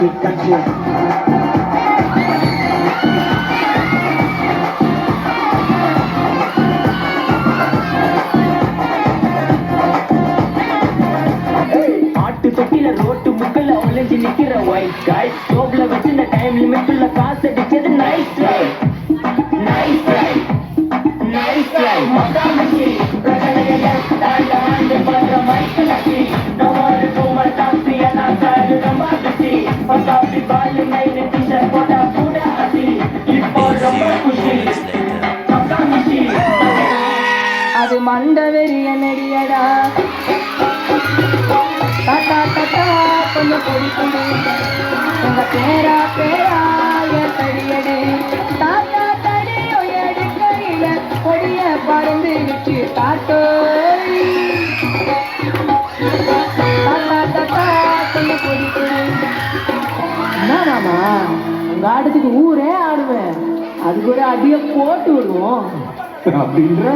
கட்சி கட்சி தொட்டில ரோட்டு முக்கல்ல ஒளிஞ்சு நிக்கிற ஒயிட் காய் ஜோப்ல வச்சிருந்த டைம் லிமிட்டுள்ள காசு அடிச்சது nice life nice life nice life மகாமச்சி பிரகலைய தாண்ட ஆண்டு பண்ற மைக்கலச்சி நவாறு கோமல் தாப்தி எல்லாம் சாரு ரம்பாச்சி பசாப்தி பாலு நைனு டிஷர்ட் போட்டா கூட அசி இப்போ ரொம்ப குஷி மகாமச்சி அது மண்ட வெறிய நெறியடா தாத்தா தாத்தா கொஞ்சம் பொடிக்கொண்டு உங்க பேரா பேரா என் தடியடு தாத்தா தடியோ எடுக்கையில கொடிய பறந்து விட்டு காட்டோ தாத்தா தாத்தா கொஞ்சம் பொடிக்கொண்டு என்னடாமா உங்க ஆட்டத்துக்கு ஊரே ஆடுவேன் அதுக்கு ஒரு அடியை போட்டு விடுவோம் அப்படின்ற